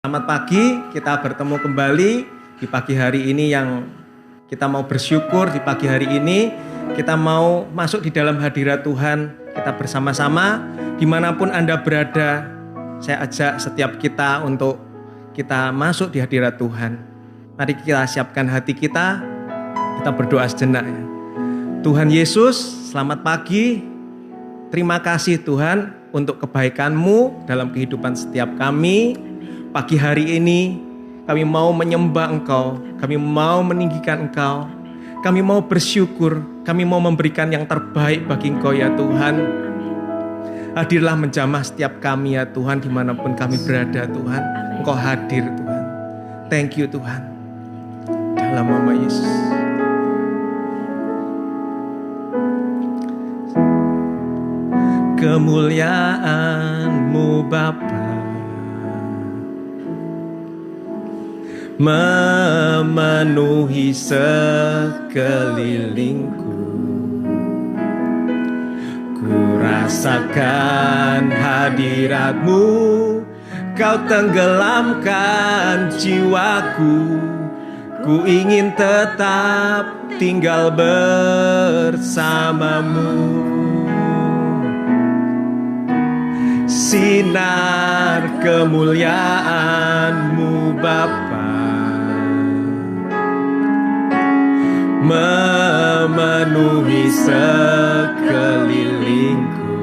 Selamat pagi, kita bertemu kembali di pagi hari ini yang kita mau bersyukur. Di pagi hari ini kita mau masuk di dalam hadirat Tuhan. Kita bersama-sama dimanapun Anda berada. Saya ajak setiap kita untuk kita masuk di hadirat Tuhan. Mari kita siapkan hati kita, kita berdoa sejenak ya. Tuhan Yesus, selamat pagi. Terima kasih Tuhan untuk kebaikan-Mu dalam kehidupan setiap kami. Pagi hari ini kami mau menyembah Engkau, kami mau meninggikan Engkau, kami mau bersyukur, kami mau memberikan yang terbaik bagi Engkau ya Tuhan. Hadirlah menjamah setiap kami ya Tuhan, dimanapun kami berada Tuhan. Engkau hadir Tuhan. Thank you Tuhan. Dalam nama Yesus. Kemuliaan-Mu Bapa memenuhi sekelilingku. Ku rasakan hadirat-Mu, Kau tenggelamkan jiwaku. Ku ingin tetap tinggal bersama-Mu. Sinar kemuliaan-Mu Bapa memenuhi sekelilingku.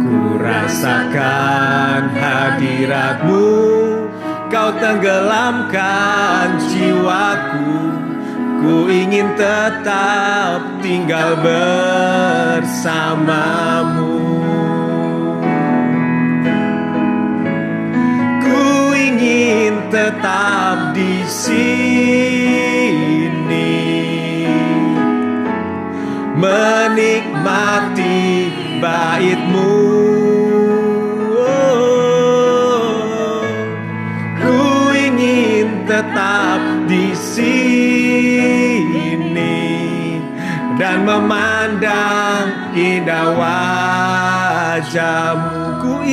Ku rasakan hadirat-Mu, Kau tenggelamkan jiwaku. Ku ingin tetap tinggal bersama-Mu. Ku ingin tetap di sini, menikmati bait-Mu. Ku ingin tetap di sini dan memandang indah wajah-Mu. Ku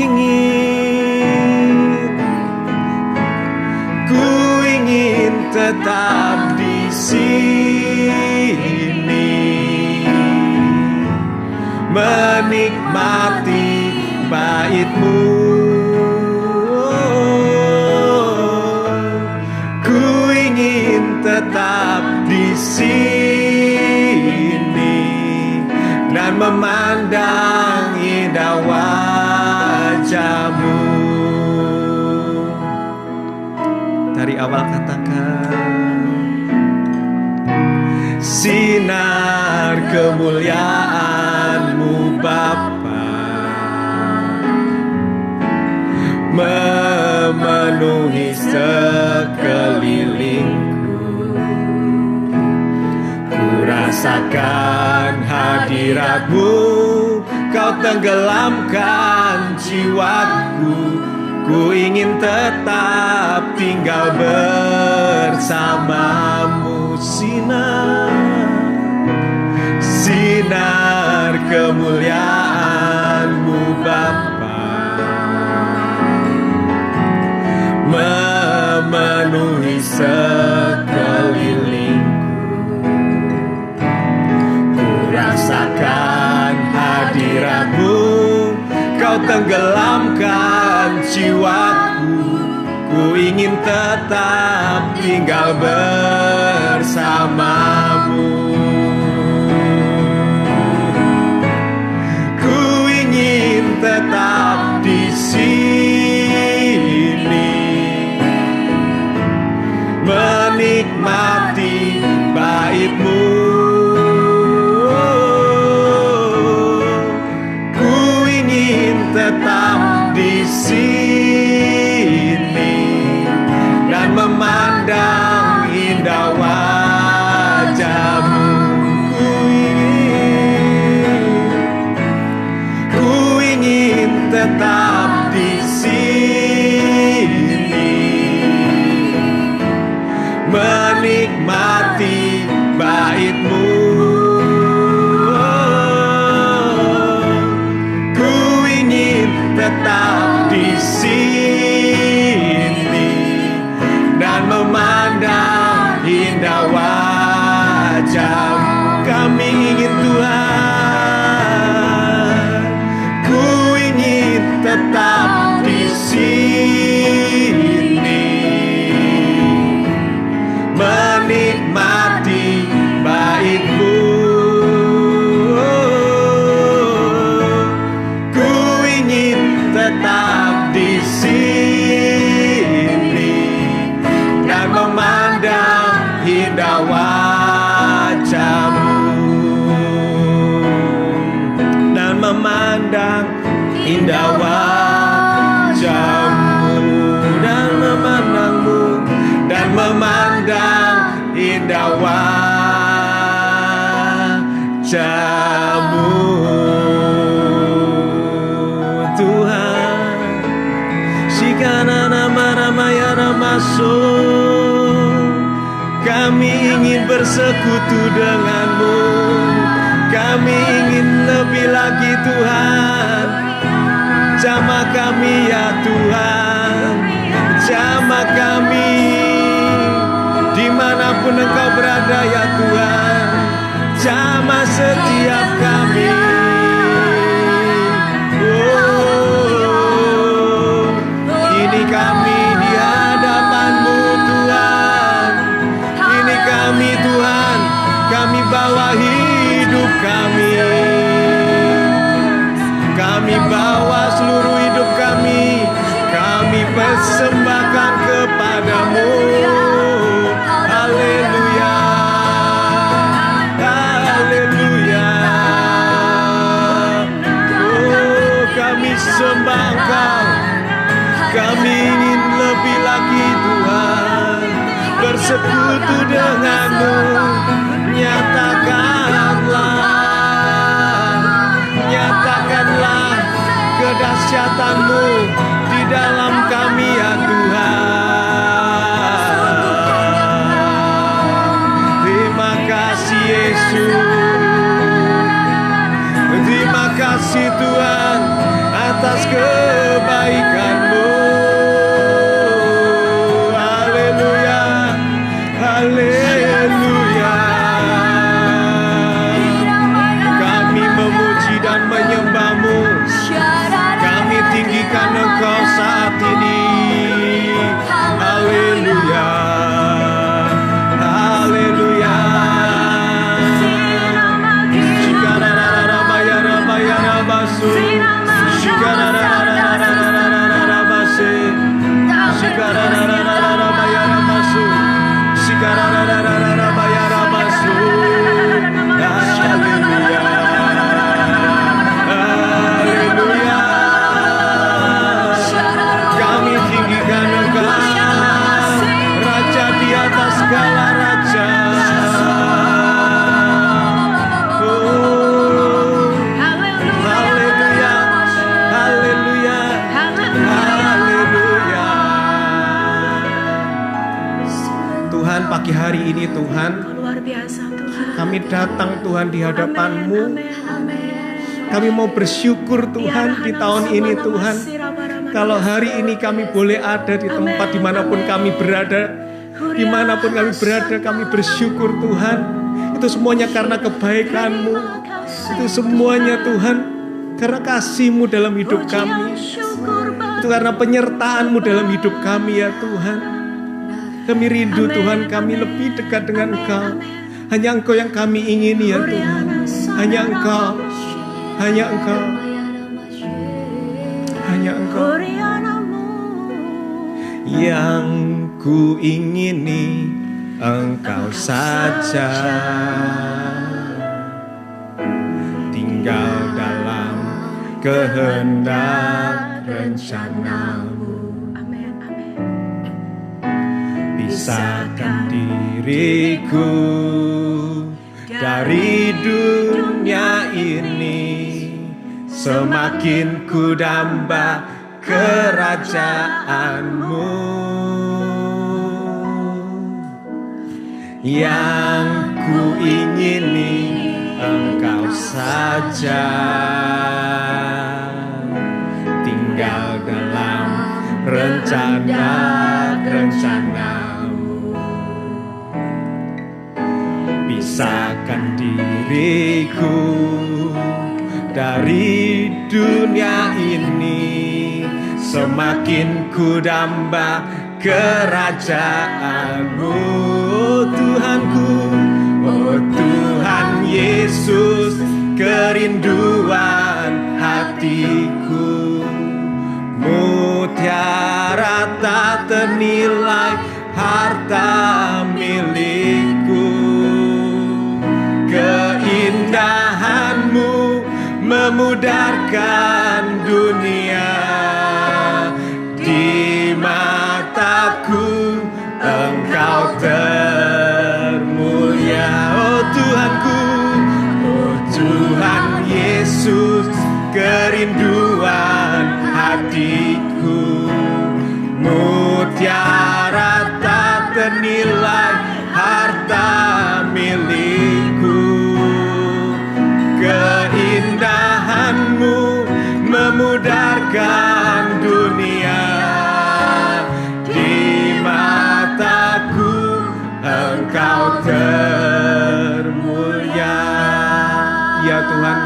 ingin tetap di sini, menikmati bait-Mu. Ku ingin tetap di sini dan memandang indah wajah-Mu. Dari awal katakan, sinar kemuliaan-Mu Bapa memenuhi sekelilingku. Ku rasakan hadirat-Mu, Kau tenggelamkan jiwaku. Ku ingin tetap tinggal bersama-Mu. Sinar kemuliaan-Mu Bapa memenuhi sekelilingku. Ku rasakan hadirat-Mu, Kau tenggelamkan jiwaku. Ku ingin tetap tinggal bersama-Mu. Ku ingin tetap di sini, menikmati bait-Mu. Ku ingin tetap di sini dan memandang indah wajah-Mu. Kami ingin bersekutu denganmu. Kami ingin lebih lagi Tuhan. Jamah kami ya Tuhan. Jamah kami dimanapun Engkau berada ya Tuhan. Jamah setiap kami. Ini kami di hadapan-Mu Tuhan. Ini kami Tuhan. Kami bawa hidup kami. Kami bawa seluruh hidup kami. Kami persembahkan kepadamu. Haleluya. Haleluya. Oh, kami sembah Engkau. Kami ingin lebih lagi Tuhan. Bersekutu denganmu. Nyatakanlah kedahsyatan-Mu di dalam kami ya Tuhan. Terima kasih Yesus. Terima kasih Tuhan atas kebaikan-Mu. Haleluya. Haleluya. Kami memuji dan menyembah-Mu. Kami tinggikan Engkau saat ini. Haleluya. Haleluya. Shikararararabayarabayarabasu. Shikarararararabase. Shikarararararabayarabasu. Shikarararararabayarabasu. Haleluya. Haleluya. Kami tinggikan Engkau, Raja di atas segala raja. Oh, haleluya. Haleluya. Haleluya. Tuhan, pagi hari ini Tuhan, Luar biasa Tuhan. kami datang Tuhan di hadapan-Mu. Kami mau bersyukur Tuhan di tahun ini Tuhan. Kalau hari ini kami boleh ada di tempat dimanapun kami berada. Dimanapun kami berada, kami bersyukur Tuhan. Itu semuanya karena kebaikan-Mu. Itu semuanya Tuhan karena kasih-Mu dalam hidup kami. Itu karena penyertaan-Mu dalam hidup kami ya Tuhan. Kami rindu Tuhan, kami lebih dekat dengan Engkau. Hanya Engkau yang kami ingini ya Tuhan. Hanya Engkau. Hanya Engkau. Hanya Engkau. Yang ku ingini Engkau saja. Tinggal dalam kehendak rencana-Mu. Pisahkan diriku dari dunia ini. Semakin ku damba kerajaan-Mu. Yang ku ingini Engkau saja. Tinggal dalam rencana-rencana-Mu. Pisahkan diriku dari dunia ini. Semakin ku damba kerajaan-Mu. Tuhanku, oh Tuhan Yesus, kerinduan hatiku. Mutiara tak ternilai harta milikku. Keindahan-Mu memudarkan dunia. Di mataku Engkau termulia. Oh Tuhanku, oh Tuhan Yesus, kerinduan hatiku. ternilai, harta milikku. Keindahan-Mu memudarkan dunia. Di mataku Engkau termulia. Ya Tuhan,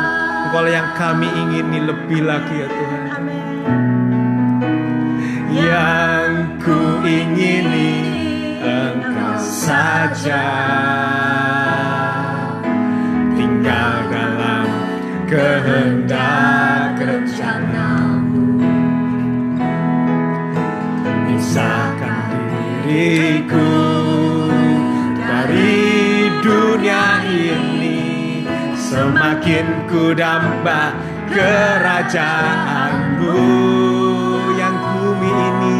Engkau yang kami ingini lebih lagi ya Tuhan. Yang ku ingini Engkau saja, tinggal dalam kehendak rencana-Mu. Pisahkan diriku dari dunia ini, semakin ku damba kerajaan-Mu. Yang bumi ini,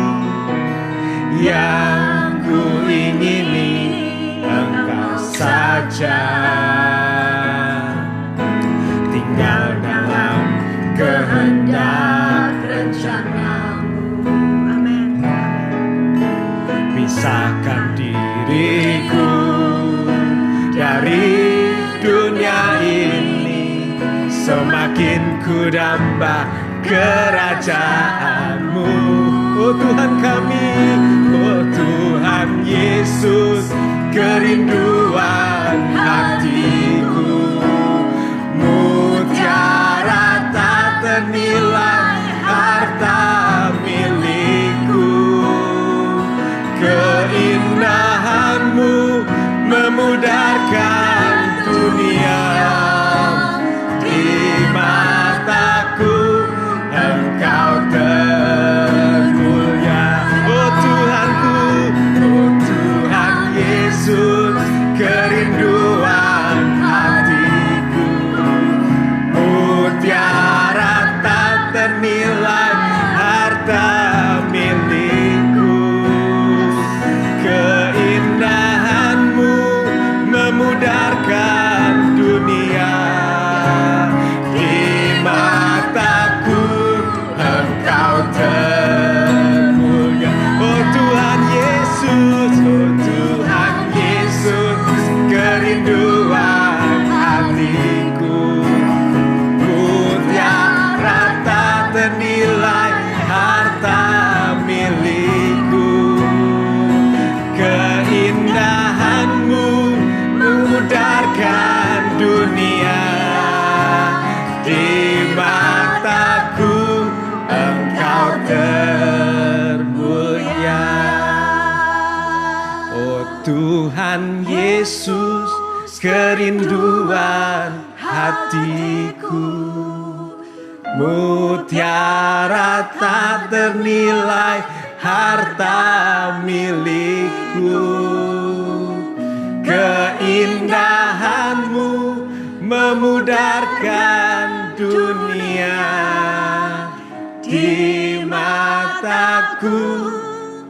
yang ku ingini Engkau saja, tinggal dalam kehendak rencana-Mu. Amin. Pisahkan diriku dari dunia ini, semakin ku damba kerajaan-Mu. Oh Tuhan kami, oh Tuhan Yesus, kerinduan hatiku. Mutiara tak ternilai, harta milikku. Keindahan-Mu memudarkan dunia. Di mataku Engkau termulia. Oh Tuhanku, oh Tuhan Yesus, kerinduan hatiku. Mutiara tak ternilai, harta milikku. Keindahan-Mu memudarkan dunia. Di mataku Engkau termulia. Oh Tuhan Yesus, oh Tuhan Yesus, kerinduan hatiku. Mutiara tak ternilai, harta milikku. Keindahan-Mu memudarkan dunia. Di mataku Engkau termulia. Oh Tuhan Yesus, kerinduan hatiku. Mutiara tak ternilai, harta milikku. Keindahan-Mu memudarkan dunia. Di mataku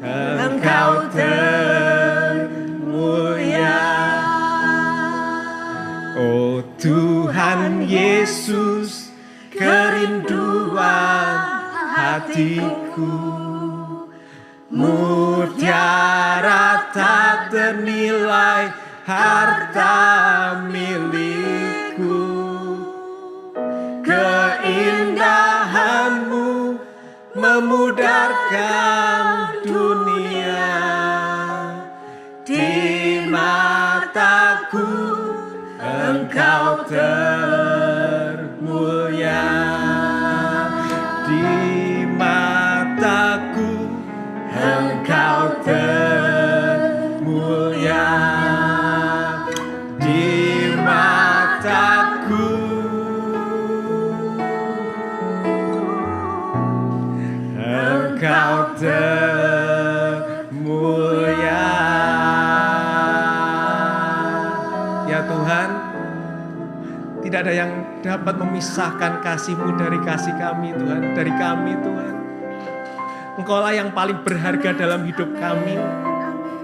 Engkau termulia. Oh Tuhan Yesus, kerinduan hatiku. Mutiara tak ternilai, harta milikku. Keindahan-Mu memudarkan dunia. Di mataku Engkau termulia. Di mataku Engkau termulia. Di mataku Engkau termulia. Ya Tuhan, tidak ada yang dapat memisahkan kasih-Mu dari kasih kami Tuhan, dari kami Tuhan. Engkaulah yang paling berharga dalam hidup kami.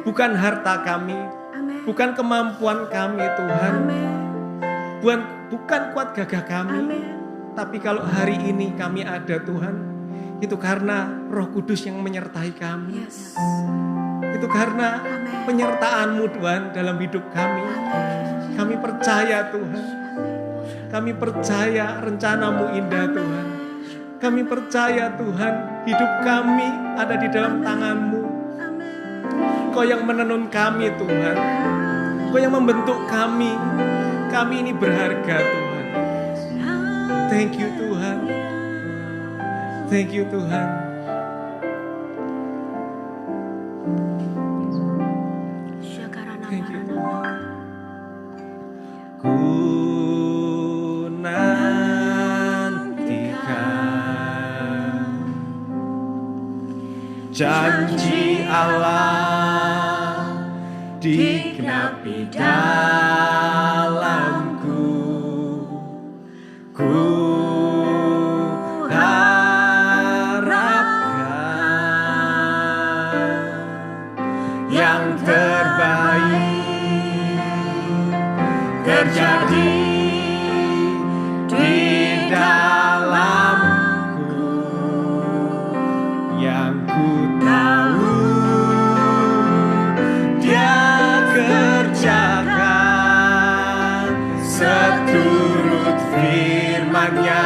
Bukan harta kami, bukan kemampuan kami Tuhan, bukan kuat gagah kami. Tapi kalau hari ini kami ada Tuhan, Itu karena Roh Kudus yang menyertai kami. Yes. Itu karena Amin. penyertaan-Mu Tuhan dalam hidup kami. Kami percaya Tuhan. Kami percaya rencana-Mu indah Tuhan. Kami percaya Tuhan, hidup kami ada di dalam tangan-Mu. Kau yang menenun kami Tuhan. Kau yang membentuk kami. Kami ini berharga Tuhan. Thank you Tuhan. Thank you Tuhan. Thank you Tuhan. Ku nantikan janji Allah digenapi dalamku. Ku yang terbaik terjadi di dalamku, yang ku tahu Dia kerjakan seturut firman-Nya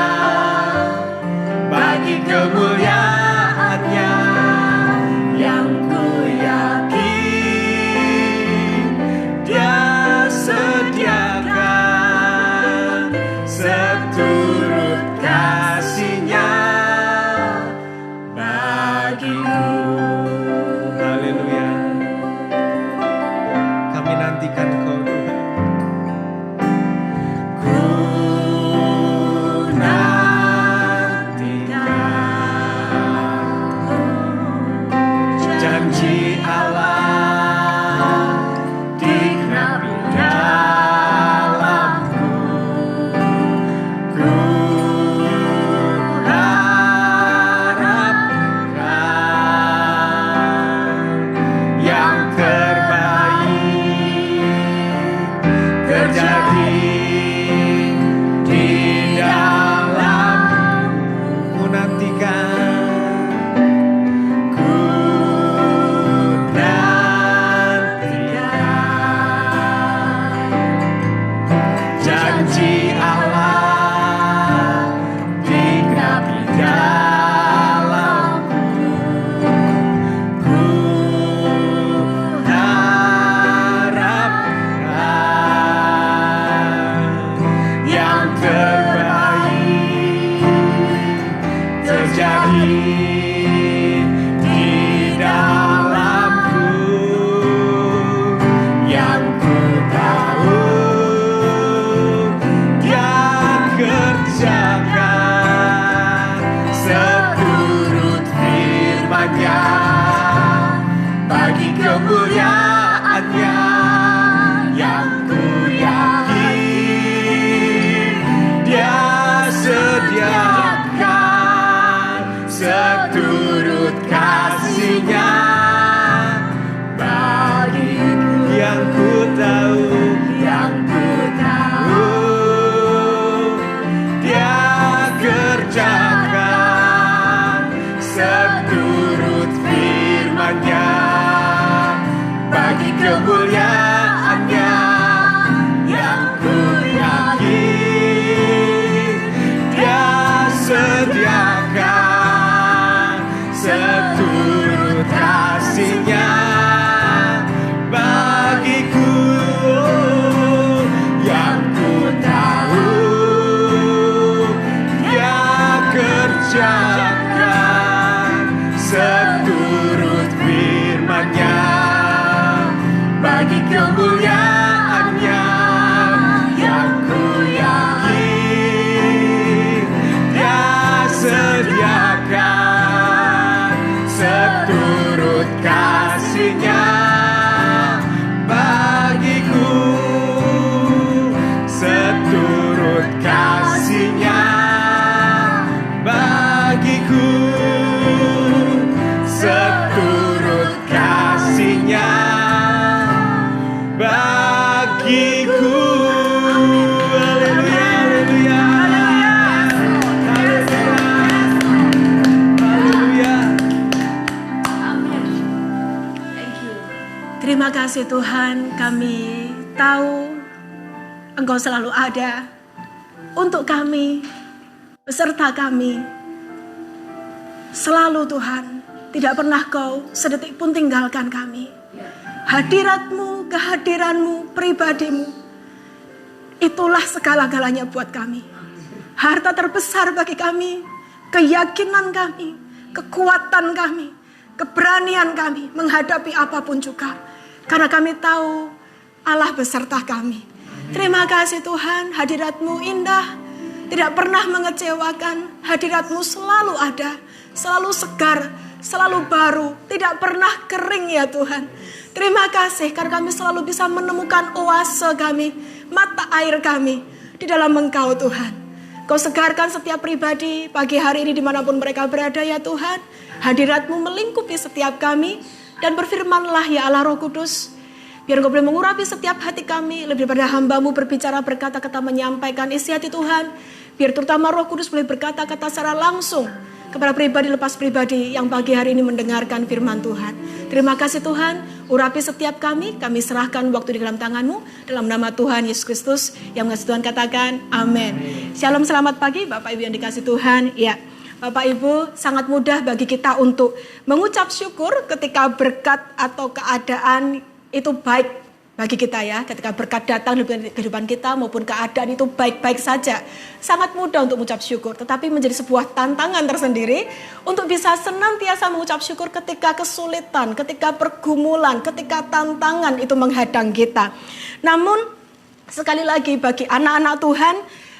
bagi kemuliaan-Nya, yang ku sediakan seturut kasih-Nya bagiku. Haleluya. Kami nantikan Kau Tuhan. Ku nantikan janji Allah digenapi dalamku. Ku harapkan yang terbaik terjadi di dalamku. Ku nantikan, ku janji Allah digenapi dalamku. Ku harapkan yang terbaik terjadi di dalamku, yang ku tahu kerjakan seturut firman-Nya bagi kemuliaan-Nya, yang ku yakin Dia sediakan seturut kasih-Nya bagiku, yang ku tahu, yang ku tahu kerjakan seturut firman-Nya bagi kemuliaan-Nya, yang ku yakin Dia sediakan seturut kasih-Nya bagiku, yang ku tahu kerjakan seturut firman-Nya bagi kemuliaan-Nya, yang ku yakin Dia sediakan seturut kasih-Nya bagiku, seturut kasih-Nya bagiku, seturut kasih-Nya bagiku. Haleluya, haleluya, haleluya, haleluya. Terima kasih Tuhan, kami tahu Engkau selalu ada untuk kami, beserta kami. Selalu Tuhan, tidak pernah Kau sedetik pun tinggalkan kami. Hadirat-Mu, kehadiran-Mu, pribadi-Mu, itulah segala-galanya buat kami. Harta terbesar bagi kami, keyakinan kami, kekuatan kami, keberanian kami menghadapi apapun juga. Karena kami tahu Allah beserta kami. Terima kasih Tuhan, hadirat-Mu indah, tidak pernah mengecewakan. Hadirat-Mu selalu ada, selalu segar, selalu baru, tidak pernah kering ya Tuhan. Terima kasih karena kami selalu bisa menemukan oase kami, mata air kami di dalam Engkau Tuhan. Kau segarkan setiap pribadi pagi hari ini dimanapun mereka berada ya Tuhan. Hadirat-Mu melingkupi setiap kami. Dan berfirmanlah ya Allah Roh Kudus. Biar Engkau boleh mengurapi setiap hati kami. Lebih daripada hamba-Mu berbicara, berkata-kata, menyampaikan isi hati Tuhan. Biar terutama Roh Kudus boleh berkata-kata secara langsung kepada pribadi lepas pribadi yang pagi hari ini mendengarkan firman Tuhan. Terima kasih Tuhan, urapi setiap kami serahkan waktu di dalam tangan-Mu. Dalam nama Tuhan Yesus Kristus yang mengasihi Tuhan katakan amin. Shalom, selamat pagi Bapak Ibu yang dikasih Tuhan. Ya, Bapak Ibu, sangat mudah bagi kita untuk mengucap syukur ketika berkat atau keadaan itu baik bagi kita ya. Ketika berkat datang di kehidupan kita maupun keadaan itu baik-baik saja. Sangat mudah untuk mengucap syukur. Tetapi menjadi sebuah tantangan tersendiri untuk bisa senantiasa mengucap syukur ketika kesulitan, ketika pergumulan, ketika tantangan itu menghadang kita. Namun sekali lagi bagi anak-anak Tuhan,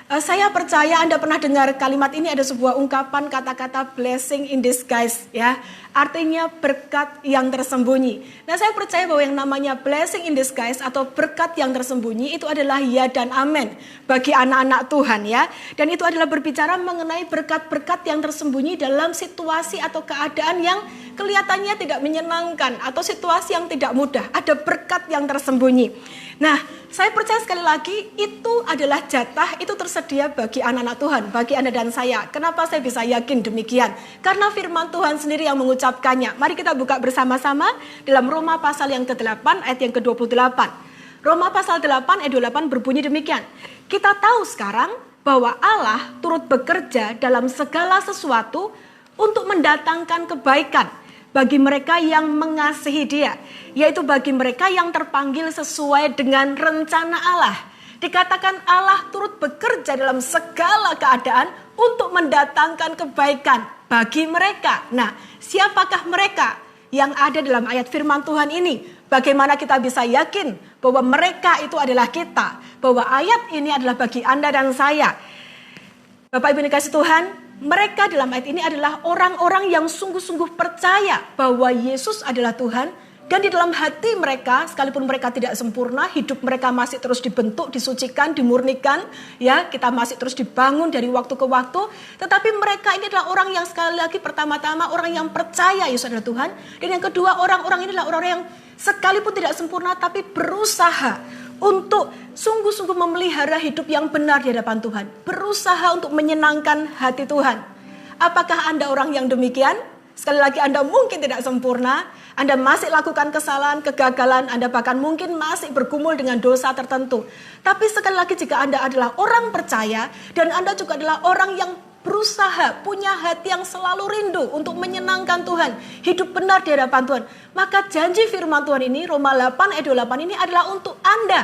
saya percaya Anda pernah dengar kalimat ini, ada sebuah ungkapan kata-kata blessing in disguise ya. Artinya berkat yang tersembunyi. Nah, saya percaya bahwa yang namanya blessing in disguise atau berkat yang tersembunyi itu adalah ya dan amin bagi anak-anak Tuhan ya. Dan itu adalah berbicara mengenai berkat-berkat yang tersembunyi dalam situasi atau keadaan yang kelihatannya tidak menyenangkan atau situasi yang tidak mudah. Ada berkat yang tersembunyi. Nah, saya percaya sekali lagi itu adalah jatah, itu tersedia bagi anak-anak Tuhan, bagi Anda dan saya. Kenapa saya bisa yakin demikian? Karena firman Tuhan sendiri yang mengucapkannya. Mari kita buka bersama-sama dalam Roma pasal yang ke-8 ayat yang ke-28. Roma pasal 8 ayat 28 berbunyi demikian. Kita tahu sekarang bahwa Allah turut bekerja dalam segala sesuatu untuk mendatangkan kebaikan bagi mereka yang mengasihi Dia, yaitu bagi mereka yang terpanggil sesuai dengan rencana Allah. Dikatakan Allah turut bekerja dalam segala keadaan untuk mendatangkan kebaikan bagi mereka. Nah, siapakah mereka yang ada dalam ayat firman Tuhan ini? Bagaimana kita bisa yakin bahwa mereka itu adalah kita? Bahwa ayat ini adalah bagi Anda dan saya. Bapak Ibu dikasih Tuhan, mereka dalam ayat ini adalah orang-orang yang sungguh-sungguh percaya bahwa Yesus adalah Tuhan. Dan di dalam hati mereka, sekalipun mereka tidak sempurna, hidup mereka masih terus dibentuk, disucikan, dimurnikan. Ya, kita masih terus dibangun dari waktu ke waktu. Tetapi mereka ini adalah orang yang sekali lagi pertama-tama orang yang percaya Yesus adalah Tuhan. Dan yang kedua, orang-orang ini adalah orang yang sekalipun tidak sempurna tapi berusaha untuk sungguh-sungguh memelihara hidup yang benar di hadapan Tuhan. Berusaha untuk menyenangkan hati Tuhan. Apakah Anda orang yang demikian? Sekali lagi Anda mungkin tidak sempurna. Anda masih lakukan kesalahan, kegagalan. Anda bahkan mungkin masih bergumul dengan dosa tertentu. Tapi sekali lagi jika Anda adalah orang percaya. Dan Anda juga adalah orang yang berusaha, punya hati yang selalu rindu untuk menyenangkan Tuhan. Hidup benar di hadapan Tuhan. Maka janji firman Tuhan ini, Roma 8 ayat 28 ini adalah untuk Anda.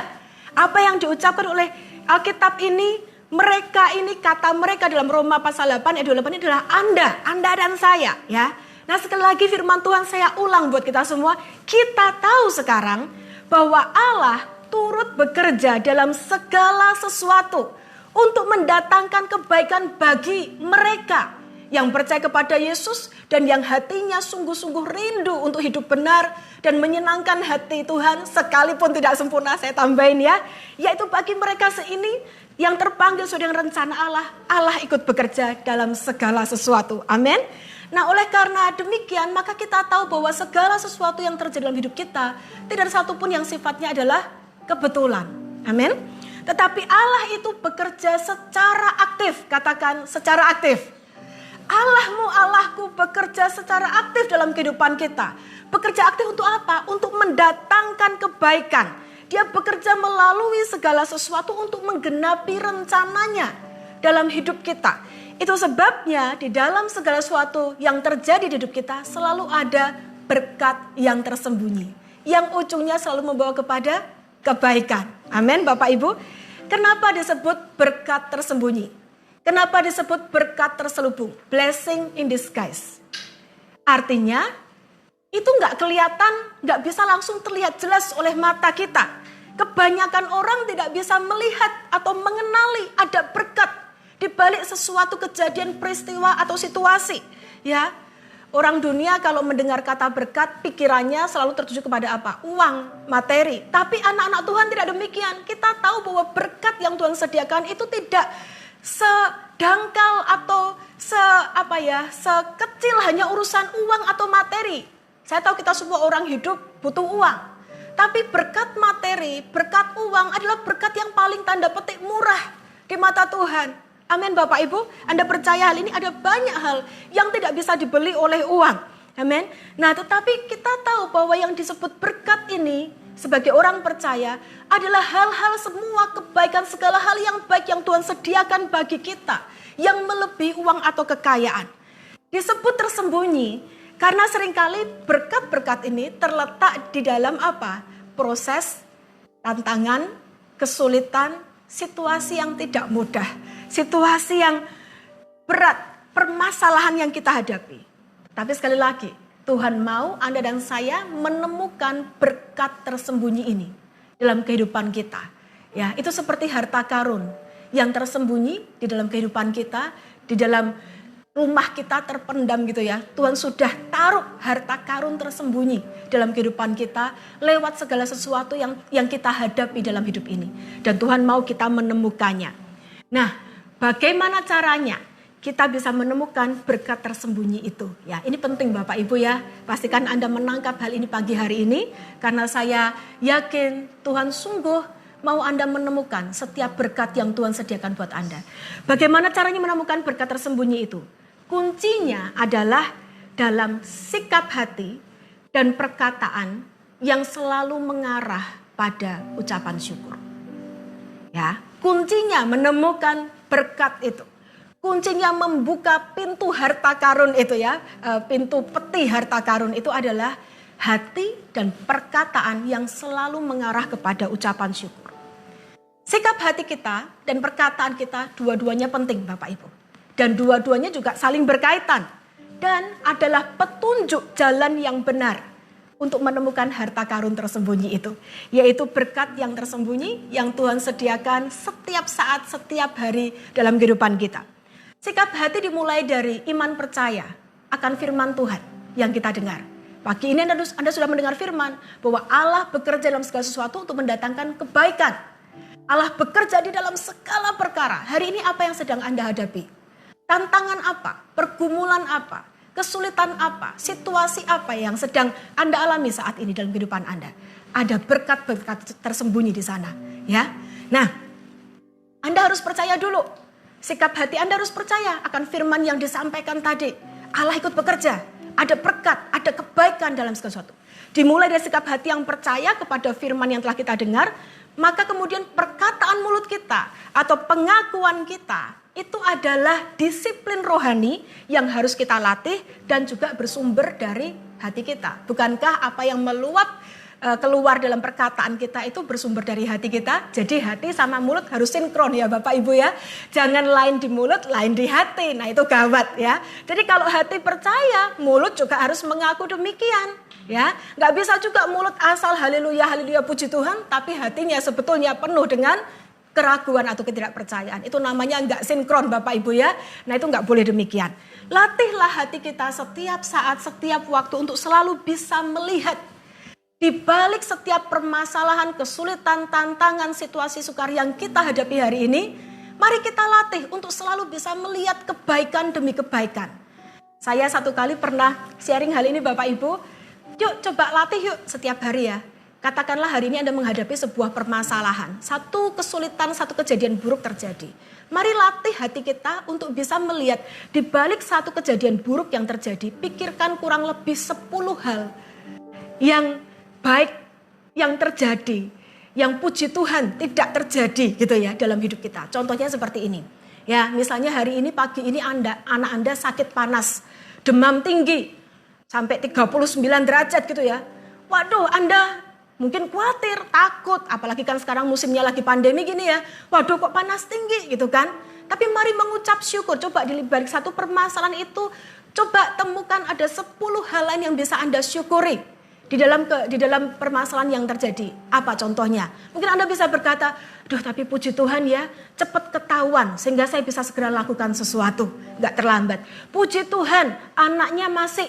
Apa yang diucapkan oleh Alkitab ini, mereka ini, kata mereka dalam Roma pasal 8 ayat 28 ini adalah Anda dan saya. Ya. Nah sekali lagi firman Tuhan saya ulang buat kita semua. Kita tahu sekarang bahwa Allah turut bekerja dalam segala sesuatu untuk mendatangkan kebaikan bagi mereka yang percaya kepada Yesus dan yang hatinya sungguh-sungguh rindu untuk hidup benar dan menyenangkan hati Tuhan sekalipun tidak sempurna, saya tambahin ya, yaitu bagi mereka seini yang terpanggil sesuai dengan rencana Allah, Allah ikut bekerja dalam segala sesuatu. Amin. Nah oleh karena demikian maka kita tahu bahwa segala sesuatu yang terjadi dalam hidup kita tidak ada satupun yang sifatnya adalah kebetulan. Amin. Tetapi Allah itu bekerja secara aktif. Katakan secara aktif. Allahmu, Allahku bekerja secara aktif dalam kehidupan kita. Bekerja aktif untuk apa? Untuk mendatangkan kebaikan. Dia bekerja melalui segala sesuatu untuk menggenapi rencananya dalam hidup kita. Itu sebabnya di dalam segala sesuatu yang terjadi di hidup kita selalu ada berkat yang tersembunyi. Yang ujungnya selalu membawa kepada kebaikan. Amin Bapak Ibu. Kenapa disebut berkat tersembunyi? Kenapa disebut berkat terselubung? Blessing in disguise. Artinya itu nggak kelihatan, nggak bisa langsung terlihat jelas oleh mata kita. Kebanyakan orang tidak bisa melihat atau mengenali ada berkat di balik sesuatu kejadian, peristiwa atau situasi. Ya, orang dunia kalau mendengar kata berkat, pikirannya selalu tertuju kepada apa? Uang, materi. Tapi anak-anak Tuhan tidak demikian. Kita tahu bahwa berkat yang Tuhan sediakan itu tidak sedangkal atau sekecil hanya urusan uang atau materi. Saya tahu kita semua orang hidup butuh uang. Tapi berkat materi, berkat uang adalah berkat yang paling tanda petik murah di mata Tuhan. Amin Bapak Ibu, Anda percaya hal ini? Ada banyak hal yang tidak bisa dibeli oleh uang. Amin. Nah tetapi kita tahu bahwa yang disebut berkat ini sebagai orang percaya adalah hal-hal semua kebaikan, segala hal yang baik yang Tuhan sediakan bagi kita. Yang melebihi uang atau kekayaan. Disebut tersembunyi karena seringkali berkat-berkat ini terletak di dalam apa? Proses, tantangan, kesulitan, situasi yang tidak mudah. Situasi yang berat, permasalahan yang kita hadapi. Tapi sekali lagi, Tuhan mau Anda dan saya menemukan berkat tersembunyi ini dalam kehidupan kita. Ya, itu seperti harta karun yang tersembunyi di dalam kehidupan kita, di dalam rumah kita terpendam gitu ya. Tuhan sudah taruh harta karun tersembunyi dalam kehidupan kita lewat segala sesuatu yang kita hadapi dalam hidup ini. Dan Tuhan mau kita menemukannya. Nah, bagaimana caranya kita bisa menemukan berkat tersembunyi itu? Ya, ini penting Bapak Ibu ya. Pastikan Anda menangkap hal ini pagi hari ini. Karena saya yakin Tuhan sungguh mau Anda menemukan setiap berkat yang Tuhan sediakan buat Anda. Bagaimana caranya menemukan berkat tersembunyi itu? Kuncinya adalah dalam sikap hati dan perkataan yang selalu mengarah pada ucapan syukur. Ya, kuncinya menemukan berkat itu. Kuncinya membuka pintu harta karun itu ya, pintu peti harta karun itu adalah hati dan perkataan yang selalu mengarah kepada ucapan syukur. Sikap hati kita dan perkataan kita dua-duanya penting Bapak Ibu. Dan dua-duanya juga saling berkaitan. Dan adalah petunjuk jalan yang benar untuk menemukan harta karun tersembunyi itu. Yaitu berkat yang tersembunyi yang Tuhan sediakan setiap saat, setiap hari dalam kehidupan kita. Sikap hati dimulai dari iman percaya akan firman Tuhan yang kita dengar. Pagi ini Anda sudah mendengar firman bahwa Allah bekerja dalam segala sesuatu untuk mendatangkan kebaikan. Allah bekerja di dalam segala perkara. Hari ini apa yang sedang Anda hadapi? Tantangan apa? Pergumulan apa? Kesulitan apa? Situasi apa yang sedang Anda alami saat ini dalam kehidupan Anda? Ada berkat-berkat tersembunyi di sana, ya. Nah, Anda harus percaya dulu. Sikap hati Anda harus percaya akan firman yang disampaikan tadi. Allah ikut bekerja. Ada berkat, ada kebaikan dalam segala sesuatu. Dimulai dari sikap hati yang percaya kepada firman yang telah kita dengar, maka kemudian perkataan mulut kita atau pengakuan kita itu adalah disiplin rohani yang harus kita latih dan juga bersumber dari hati kita. Bukankah apa yang meluap keluar dalam perkataan kita itu bersumber dari hati kita? Jadi hati sama mulut harus sinkron ya Bapak Ibu ya. Jangan lain di mulut, lain di hati. Nah itu gawat ya. Jadi kalau hati percaya, mulut juga harus mengaku demikian. Ya, nggak bisa juga mulut asal haleluya haleluya puji Tuhan, tapi hatinya sebetulnya penuh dengan keraguan atau ketidakpercayaan. Itu namanya nggak sinkron Bapak Ibu ya. Nah itu nggak boleh demikian. Latihlah hati kita setiap saat, setiap waktu untuk selalu bisa melihat di balik setiap permasalahan, kesulitan, tantangan, situasi sukar yang kita hadapi hari ini. Mari kita latih untuk selalu bisa melihat kebaikan demi kebaikan. Saya satu kali pernah sharing hal ini Bapak Ibu. Yuk coba latih yuk setiap hari ya. Katakanlah hari ini Anda menghadapi sebuah permasalahan. Satu kesulitan, satu kejadian buruk terjadi. Mari latih hati kita untuk bisa melihat di balik satu kejadian buruk yang terjadi. Pikirkan kurang lebih 10 hal yang baik yang terjadi, yang puji Tuhan tidak terjadi gitu ya dalam hidup kita. Contohnya seperti ini. Ya, misalnya hari ini pagi ini anak Anda sakit panas, demam tinggi sampai 39 derajat gitu ya. Waduh, Anda mungkin khawatir, takut, apalagi kan sekarang musimnya lagi pandemi gini ya. Waduh, kok panas tinggi gitu kan. Tapi mari mengucap syukur. Coba di balik satu permasalahan itu, coba temukan ada 10 hal lain yang bisa Anda syukuri di dalam permasalahan yang terjadi. Apa contohnya? Mungkin Anda bisa berkata, "Duh, tapi puji Tuhan ya, cepat ketahuan sehingga saya bisa segera lakukan sesuatu, nggak terlambat. Puji Tuhan, anaknya masih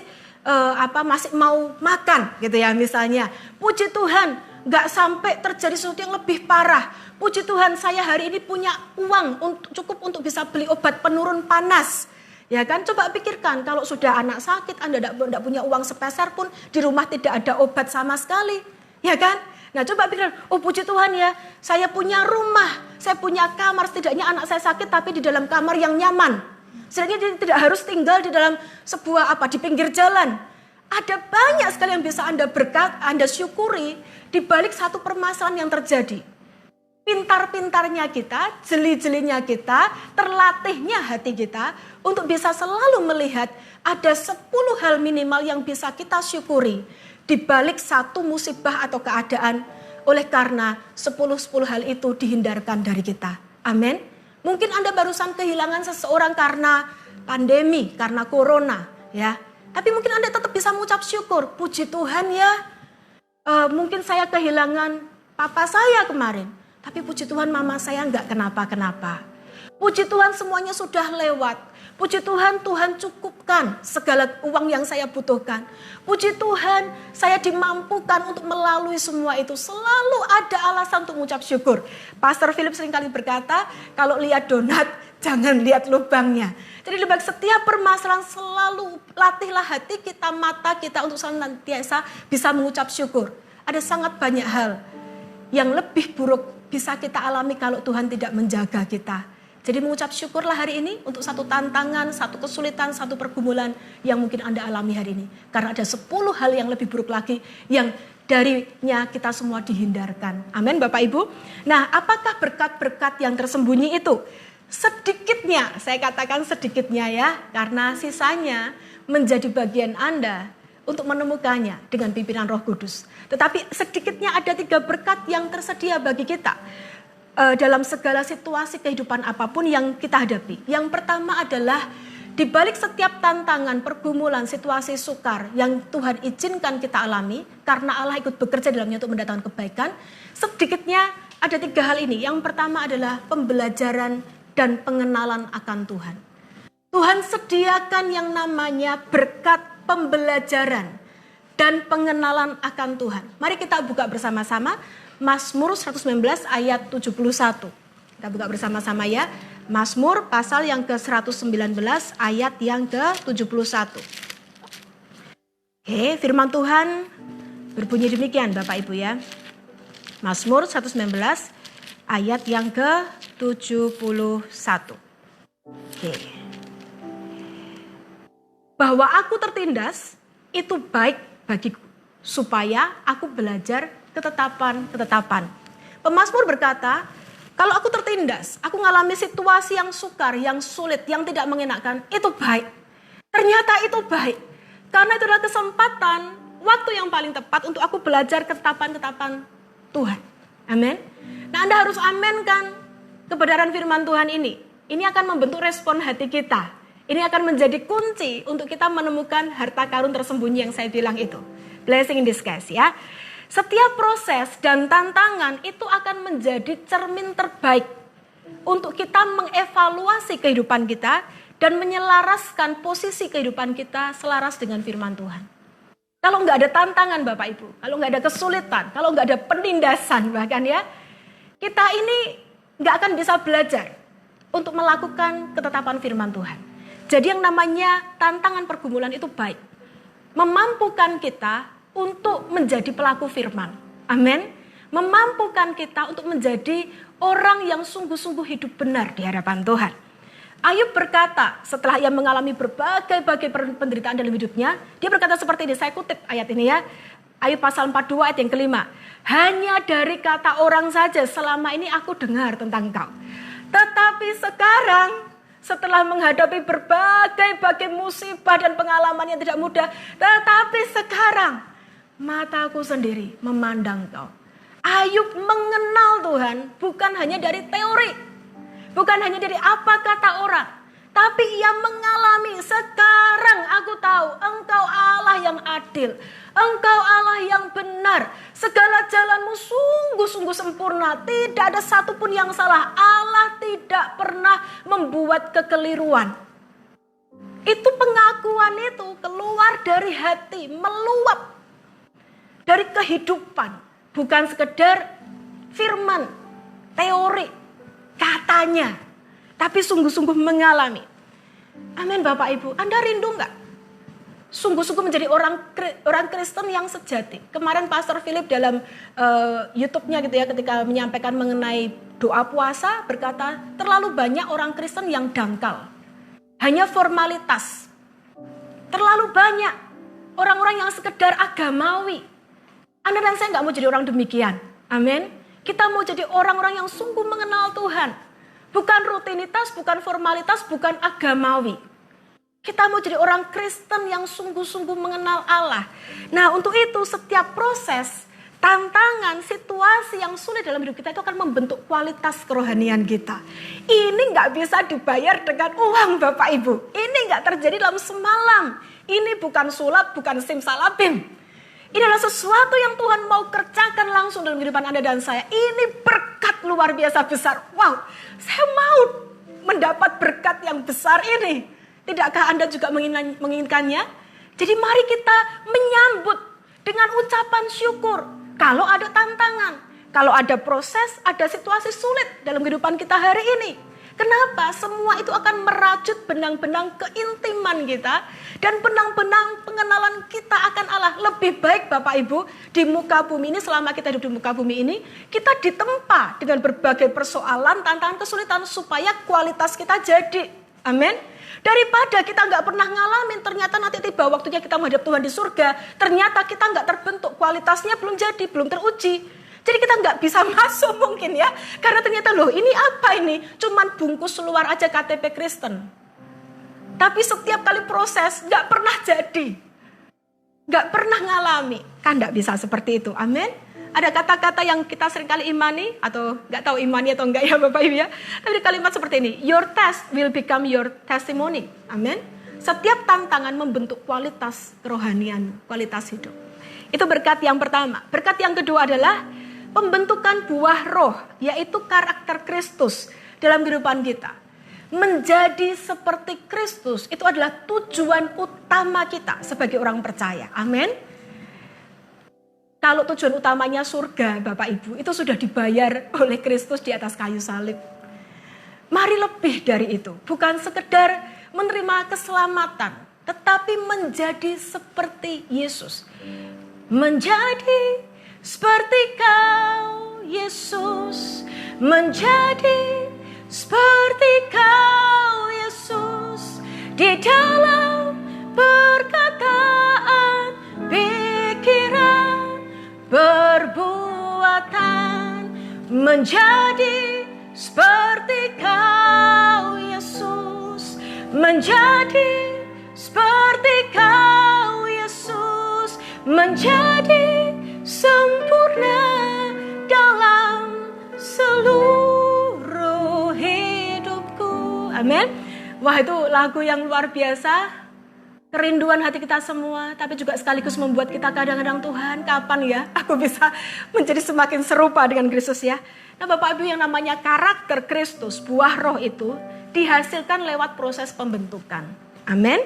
mau makan gitu ya misalnya. Puji Tuhan, nggak sampai terjadi sesuatu yang lebih parah. Puji Tuhan, saya hari ini punya uang cukup untuk bisa beli obat penurun panas." Ya kan, coba pikirkan kalau sudah anak sakit, Anda tidak punya uang sepeser pun, di rumah tidak ada obat sama sekali. Ya kan? Nah coba pikirkan, oh puji Tuhan ya, saya punya rumah, saya punya kamar, setidaknya anak saya sakit tapi di dalam kamar yang nyaman. Setidaknya dia tidak harus tinggal di dalam di pinggir jalan. Ada banyak sekali yang bisa Anda syukuri di balik satu permasalahan yang terjadi. Pintar-pintarnya kita, jeli-jelinya kita, terlatihnya hati kita untuk bisa selalu melihat ada 10 hal minimal yang bisa kita syukuri di balik satu musibah atau keadaan, oleh karena 10 hal itu dihindarkan dari kita. Amin. Mungkin Anda barusan kehilangan seseorang karena pandemi, karena corona, ya. Tapi mungkin Anda tetap bisa mengucap syukur. Puji Tuhan ya, mungkin saya kehilangan papa saya kemarin. Tapi puji Tuhan mama saya enggak kenapa-kenapa. Puji Tuhan semuanya sudah lewat. Puji Tuhan, Tuhan cukupkan segala uang yang saya butuhkan. Puji Tuhan, saya dimampukan untuk melalui semua itu. Selalu ada alasan untuk mengucap syukur. Pastor Philip seringkali berkata, kalau lihat donat, jangan lihat lubangnya. Jadi lebih setiap permasalahan selalu latihlah hati kita, mata kita untuk senantiasa bisa mengucap syukur. Ada sangat banyak hal yang lebih buruk bisa kita alami kalau Tuhan tidak menjaga kita. Jadi mengucap syukurlah hari ini untuk satu tantangan, satu kesulitan, satu pergumulan yang mungkin Anda alami hari ini. Karena ada 10 hal yang lebih buruk lagi yang darinya kita semua dihindarkan. Amin Bapak Ibu. Nah, apakah berkat-berkat yang tersembunyi itu? Sedikitnya, saya katakan sedikitnya ya, karena sisanya menjadi bagian Anda untuk menemukannya dengan pimpinan Roh Kudus. Tetapi sedikitnya ada 3 berkat yang tersedia bagi kita dalam segala situasi kehidupan apapun yang kita hadapi. Yang pertama adalah di balik setiap tantangan, pergumulan, situasi sukar yang Tuhan izinkan kita alami, karena Allah ikut bekerja dalamnya untuk mendatangkan kebaikan, sedikitnya ada 3 hal ini. Yang pertama adalah pembelajaran dan pengenalan akan Tuhan. Tuhan sediakan yang namanya berkat pembelajaran dan pengenalan akan Tuhan. Mari kita buka bersama-sama Mazmur 119 ayat 71. Kita buka bersama-sama ya. Mazmur pasal yang ke-119 ayat yang ke-71. Oke, firman Tuhan berbunyi demikian Bapak Ibu ya. Mazmur 119 ayat yang ke-71. Oke. Bahwa aku tertindas itu baik bagiku, supaya aku belajar ketetapan-ketetapan. Pemazmur berkata, kalau aku tertindas, aku mengalami situasi yang sukar, yang sulit, yang tidak mengenakan, itu baik. Ternyata itu baik, karena itu adalah kesempatan, waktu yang paling tepat untuk aku belajar ketetapan-ketetapan Tuhan. Amin. Nah, Anda harus amenkan kebenaran firman Tuhan ini. Ini akan membentuk respon hati kita. Ini akan menjadi kunci untuk kita menemukan harta karun tersembunyi yang saya bilang itu. Blessing in disguise ya. Setiap proses dan tantangan itu akan menjadi cermin terbaik untuk kita mengevaluasi kehidupan kita dan menyelaraskan posisi kehidupan kita selaras dengan firman Tuhan. Kalau nggak ada tantangan Bapak Ibu, kalau nggak ada kesulitan, kalau nggak ada penindasan bahkan ya, kita ini nggak akan bisa belajar untuk melakukan ketetapan firman Tuhan. Jadi yang namanya tantangan pergumulan itu baik. Memampukan kita untuk menjadi pelaku firman. Amin. Memampukan kita untuk menjadi orang yang sungguh-sungguh hidup benar di hadapan Tuhan. Ayub berkata setelah ia mengalami berbagai penderitaan dalam hidupnya. Dia berkata seperti ini, saya kutip ayat ini ya. Ayub pasal 42 ayat yang kelima. Hanya dari kata orang saja selama ini aku dengar tentang engkau. Tetapi sekarang setelah menghadapi berbagai musibah dan pengalaman yang tidak mudah. Tetapi sekarang mataku sendiri memandang engkau. Ayub mengenal Tuhan bukan hanya dari teori. Bukan hanya dari apa kata orang. Tapi ia mengalami, sekarang aku tahu engkau Allah yang adil. Engkau Allah yang benar. Segala jalanmu sungguh-sungguh sempurna. Tidak ada satupun yang salah. Allah tidak pernah membuat kekeliruan. Itu pengakuan itu keluar dari hati, meluap dari kehidupan. Bukan sekedar firman, teori, katanya. Tapi sungguh-sungguh mengalami. Amin Bapak Ibu. Anda rindu enggak? Sungguh-sungguh menjadi orang Kristen yang sejati. Kemarin Pastor Philip dalam YouTube-nya gitu ya, ketika menyampaikan mengenai doa puasa, berkata terlalu banyak orang Kristen yang dangkal. Hanya formalitas. Terlalu banyak orang-orang yang sekedar agamawi. Anda dan saya enggak mau jadi orang demikian. Amin. Kita mau jadi orang-orang yang sungguh mengenal Tuhan. Bukan rutinitas, bukan formalitas, bukan agamawi. Kita mau jadi orang Kristen yang sungguh-sungguh mengenal Allah. Nah, untuk itu setiap proses, tantangan, situasi yang sulit dalam hidup kita itu akan membentuk kualitas kerohanian kita. Ini nggak bisa dibayar dengan uang Bapak Ibu. Ini nggak terjadi dalam semalam. Ini bukan sulap, bukan simsalabim. Ini adalah sesuatu yang Tuhan mau kerjakan langsung dalam kehidupan Anda dan saya. Ini berkat luar biasa besar. Wow, saya mau mendapat berkat yang besar ini. Tidakkah Anda juga menginginkannya? Jadi mari kita menyambut dengan ucapan syukur. Kalau ada tantangan, kalau ada proses, ada situasi sulit dalam kehidupan kita hari ini. Kenapa? Semua itu akan merajut benang-benang keintiman kita. Dan benang-benang pengenalan kita akan Allah. Lebih baik Bapak Ibu di muka bumi ini, selama kita hidup di muka bumi ini, kita ditempa dengan berbagai persoalan, tantangan, kesulitan supaya kualitas kita jadi. Amin. Daripada kita nggak pernah ngalamin, ternyata nanti tiba waktunya kita menghadap Tuhan di surga, ternyata kita nggak terbentuk, kualitasnya belum jadi, belum teruji. Jadi kita nggak bisa masuk mungkin ya. Karena ternyata loh ini apa ini? Cuman bungkus luar aja KTP Kristen. Tapi setiap kali proses nggak pernah jadi. Nggak pernah ngalami. Kan nggak bisa seperti itu. Amin. Ada kata-kata yang kita seringkali imani. Atau nggak tahu imani atau enggak ya Bapak Ibu ya. Tapi kalimat seperti ini. Your test will become your testimony. Amin. Setiap tantangan membentuk kualitas kerohanian. Kualitas hidup. Itu berkat yang pertama. Berkat yang kedua adalah pembentukan buah roh, yaitu karakter Kristus dalam kehidupan kita. Menjadi seperti Kristus itu adalah tujuan utama kita sebagai orang percaya. Amin. Kalau tujuan utamanya surga, Bapak Ibu, itu sudah dibayar oleh Kristus di atas kayu salib. Mari lebih dari itu. Bukan sekedar menerima keselamatan, tetapi menjadi seperti Yesus. Menjadi seperti Kau, Yesus, menjadi seperti Kau, Yesus, di dalam perkataan, pikiran, perbuatan, menjadi seperti Kau, Yesus, menjadi seperti Kau, Yesus, menjadi sempurna dalam seluruh hidupku. Amin. Wah, itu lagu yang luar biasa. Kerinduan hati kita semua. Tapi juga sekaligus membuat kita kadang-kadang, Tuhan kapan ya aku bisa menjadi semakin serupa dengan Kristus ya. Nah Bapak Ibu, yang namanya karakter Kristus, buah roh itu dihasilkan lewat proses pembentukan. Amin.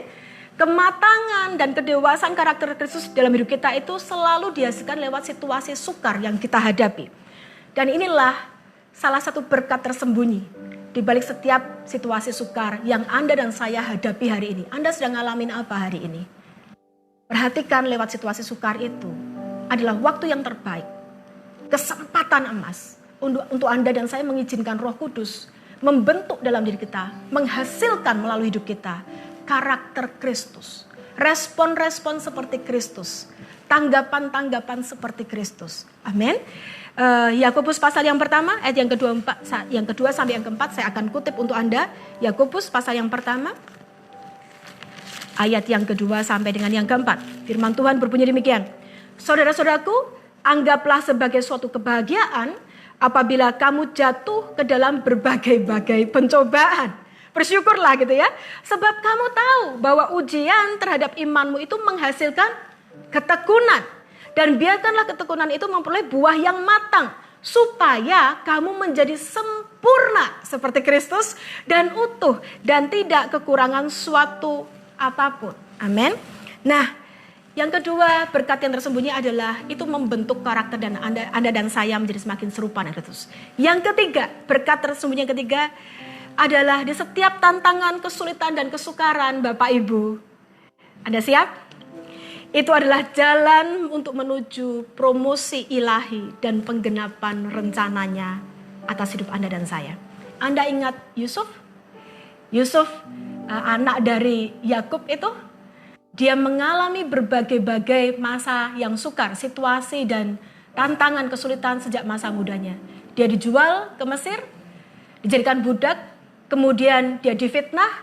Kematangan dan kedewasaan karakter Kristus dalam hidup kita itu selalu dihasilkan lewat situasi sukar yang kita hadapi. Dan inilah salah satu berkat tersembunyi di balik setiap situasi sukar yang Anda dan saya hadapi hari ini. Anda sedang ngalamin apa hari ini? Perhatikan, lewat situasi sukar itu adalah waktu yang terbaik. Kesempatan emas untuk Anda dan saya mengizinkan Roh Kudus membentuk dalam diri kita, menghasilkan melalui hidup kita karakter Kristus. Respon-respon seperti Kristus. tanggapan-tanggapan seperti Kristus. Amin. Yakobus pasal yang pertama ayat yang kedua sampai yang keempat saya akan kutip untuk Anda. Yakobus pasal yang pertama ayat yang kedua sampai dengan yang keempat. Firman Tuhan berbunyi demikian. Saudara-saudaraku, anggaplah sebagai suatu kebahagiaan apabila kamu jatuh ke dalam berbagai-bagai pencobaan. Bersyukurlah gitu ya. Sebab kamu tahu bahwa ujian terhadap imanmu itu menghasilkan ketekunan. Dan biarkanlah ketekunan itu memperoleh buah yang matang. Supaya kamu menjadi sempurna seperti Kristus dan utuh. Dan tidak kekurangan suatu apapun. Amin. Nah, yang kedua, berkat yang tersembunyi adalah itu membentuk karakter dan Anda dan saya menjadi semakin serupa dengan Kristus. Yang ketiga, berkat tersembunyi yang ketiga adalah di setiap tantangan, kesulitan dan kesukaran Bapak Ibu. Anda siap? Itu adalah jalan untuk menuju promosi ilahi dan penggenapan rencananya atas hidup Anda dan saya. Anda ingat Yusuf? Yusuf, anak dari Yakub itu, dia mengalami berbagai-bagai masa yang sukar, situasi dan tantangan kesulitan sejak masa mudanya. Dia dijual ke Mesir, dijadikan budak, kemudian dia difitnah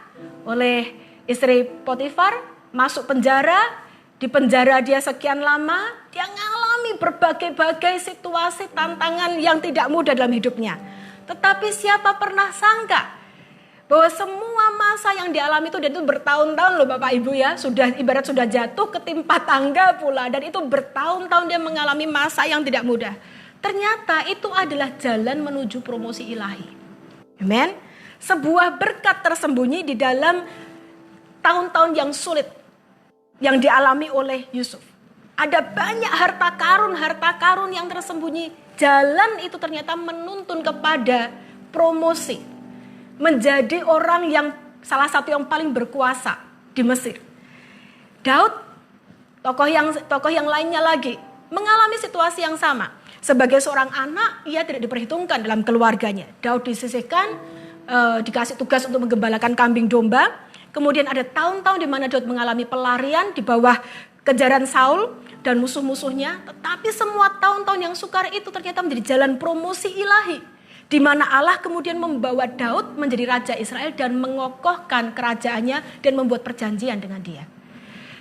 oleh istri Potifar, masuk penjara. Di penjara dia sekian lama, dia mengalami berbagai-bagai situasi tantangan yang tidak mudah dalam hidupnya. Tetapi siapa pernah sangka bahwa semua masa yang dialami itu, dan itu bertahun-tahun loh Bapak Ibu ya, sudah ibarat sudah jatuh ketimpa tangga pula, dan itu bertahun-tahun dia mengalami masa yang tidak mudah. Ternyata itu adalah jalan menuju promosi ilahi. Amen. Sebuah berkat tersembunyi di dalam tahun-tahun yang sulit yang dialami oleh Yusuf. Ada banyak harta karun yang tersembunyi. Jalan itu ternyata menuntun kepada promosi. Menjadi orang yang salah satu yang paling berkuasa di Mesir. Daud, tokoh yang lainnya lagi, mengalami situasi yang sama. Sebagai seorang anak, ia tidak diperhitungkan dalam keluarganya. Daud disisihkan, dikasih tugas untuk menggembalakan kambing domba. Kemudian ada tahun-tahun di mana Daud mengalami pelarian di bawah kejaran Saul dan musuh-musuhnya. Tetapi semua tahun-tahun yang sukar itu ternyata menjadi jalan promosi ilahi. Di mana Allah kemudian membawa Daud menjadi Raja Israel dan mengokohkan kerajaannya dan membuat perjanjian dengan dia.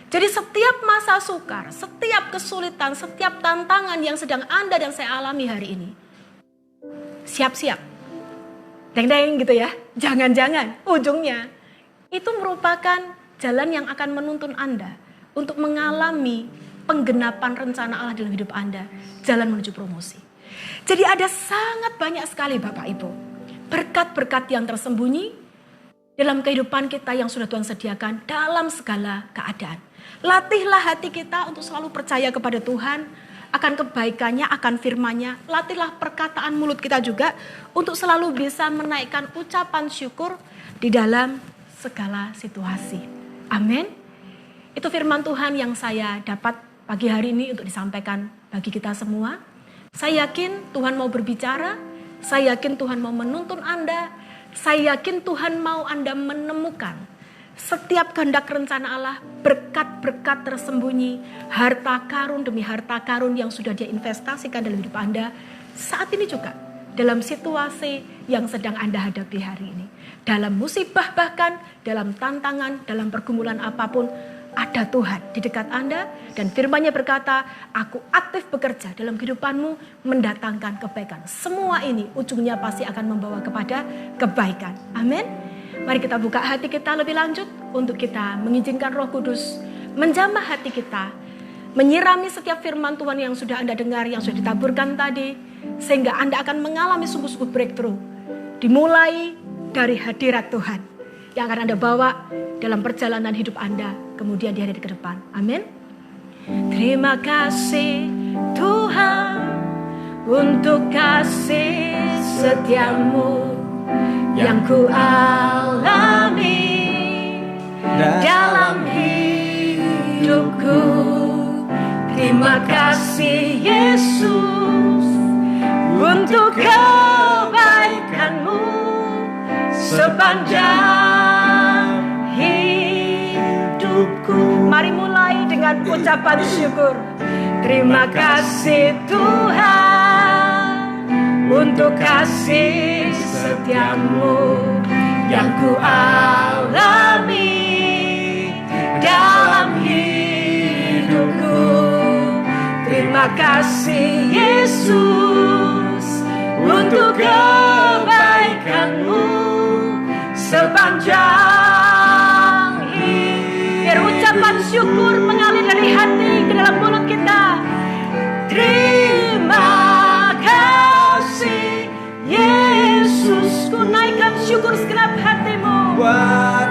Jadi setiap masa sukar, setiap kesulitan, setiap tantangan yang sedang Anda dan saya alami hari ini. Siap-siap. Deng-deng gitu ya. Jangan-jangan ujungnya itu merupakan jalan yang akan menuntun Anda untuk mengalami penggenapan rencana Allah dalam hidup Anda. Jalan menuju promosi. Jadi ada sangat banyak sekali Bapak Ibu. Berkat-berkat yang tersembunyi dalam kehidupan kita yang sudah Tuhan sediakan dalam segala keadaan. Latihlah hati kita untuk selalu percaya kepada Tuhan. Akan kebaikannya, akan firman-Nya. Latihlah perkataan mulut kita juga untuk selalu bisa menaikkan ucapan syukur di dalam segala situasi. Amin. Itu firman Tuhan yang saya dapat pagi hari ini untuk disampaikan bagi kita semua. Saya yakin Tuhan mau berbicara. Saya yakin Tuhan mau menuntun Anda. Saya yakin Tuhan mau Anda menemukan setiap kehendak rencana Allah, berkat-berkat tersembunyi, harta karun demi harta karun yang sudah Dia investasikan dalam hidup Anda saat ini juga, dalam situasi yang sedang Anda hadapi hari ini. Dalam musibah bahkan, dalam tantangan, dalam pergumulan apapun, ada Tuhan di dekat Anda. Dan firman-Nya berkata, aku aktif bekerja dalam kehidupanmu, mendatangkan kebaikan. Semua ini ujungnya pasti akan membawa kepada kebaikan. Amin. Mari kita buka hati kita lebih lanjut untuk kita mengizinkan Roh Kudus menjamah hati kita, menyirami setiap firman Tuhan yang sudah Anda dengar, yang sudah ditaburkan tadi, sehingga Anda akan mengalami sungguh-sungguh breakthrough. Dimulai dari hadirat Tuhan yang akan Anda bawa dalam perjalanan hidup Anda kemudian di hari ke depan. Amin. Terima kasih Tuhan untuk kasih setiamu yang ku alami dalam hidupku. Terima kasih Yesus untuk kebaikanmu sepanjang hidupku. Mari mulai dengan ucapan syukur. Terima kasih Tuhan untuk kasih setiamu yang ku alami dalam hidupku. Terima kasih Yesus untuk kebaikanmu sepanjang hidup. Biar ucapan syukur mengalir dari hati ke dalam mulut kita. Terima kasih Yesus, ku naikkan syukur segenap hatimu buat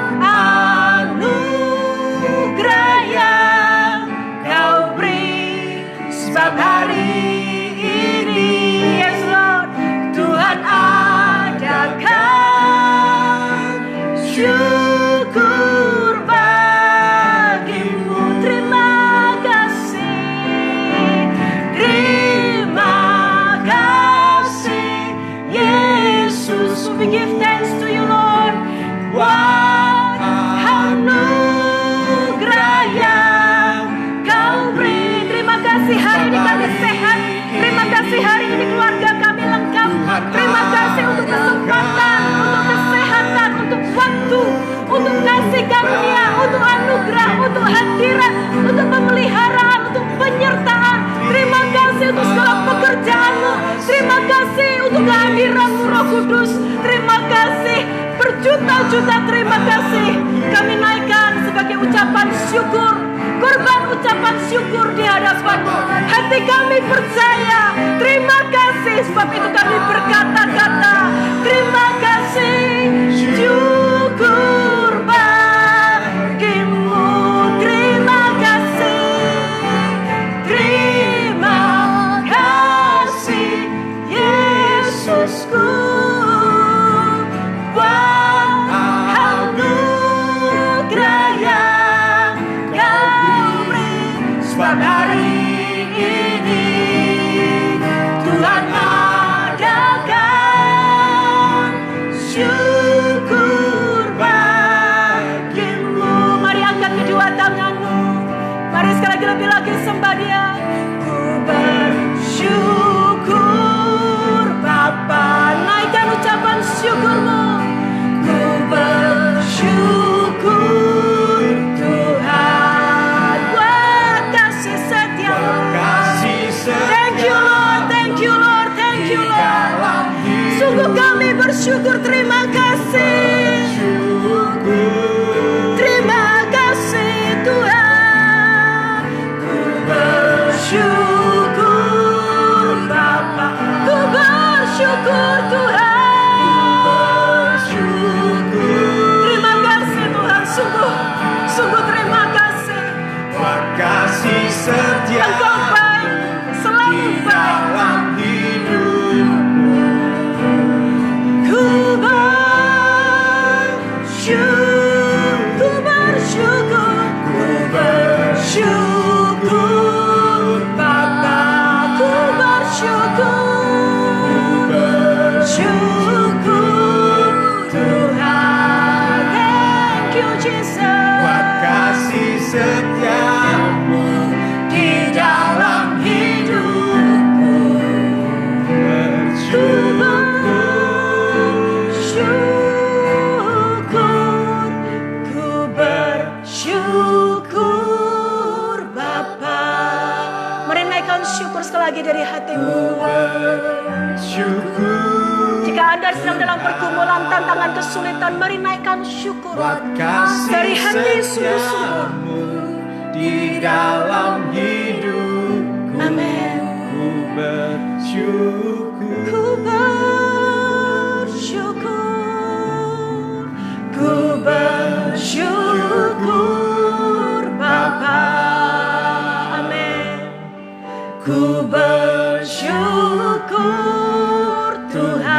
anugerah yang kau beri. Sebab hari ini, yes Lord, Tuhan adakan syukur bagimu. Terima kasih, terima kasih Yesus. We give thanks to you Lord. Buat anugerah yang kau beri. Terima kasih hari ini kami sehat. Terima kasih hari ini keluarga kami lengkap. Terima kasih untuk kesempatan, untuk kesehatan, untuk waktu, untuk kasih karunia, untuk anugerah, untuk hadirat, untuk pemeliharaan, untuk penyertaan. Terima kasih untuk segala pekerjaanmu. Terima kasih untuk kehadiranmu Roh Kudus. Terima kasih berjuta-juta terima kasih. Kami naikkan sebagai ucapan syukur, korban ucapan syukur di hadapanmu. Hati kami percaya. Terima kasih, sebab itu kami berkata-kata terima kasih, syukur bagimu. Terima kasih, terima kasih Yesusku. Buat anugerah yang kau beri. Sebab hari ini Tuhan adakan syukur bagimu. Mari angkat kedua tanganmu. Mari sekali lagi lebih lagi sembah Dia. Ku bersyukur Bapa. Naikkan ucapan syukurmu. Ku bersyukur Tuhan buat kasih setiamu. Thank you Lord, thank you Lord, thank you Lord. Sungguh kami bersyukur, terima kasih. Terima kasih Tuhan. Ku bersyukur Bapa. Ku bersyukur Tuhan. Terima kasih Tuhan, sungguh terima kasih. Kasih setia Engkau baik, selalu baik. Ku bersyukur Bapa. Ku bersyukur Tuhan. Thank you Jesus. buat kasih setiamu Di dalam hidupku ku bersyukur Bapa. Mari naikkan syukur sekali lagi dari hatimu. Jika Anda sedang dalam pergumulan, tantangan, kesulitan, mari naikkan syukur dari hati sungguh-sungguh. Di dalam hidupku Amin. ku bersyukur. Ku bersyukur, ku bersyukur Bapa. Amin. Ku bersyukur Tuhan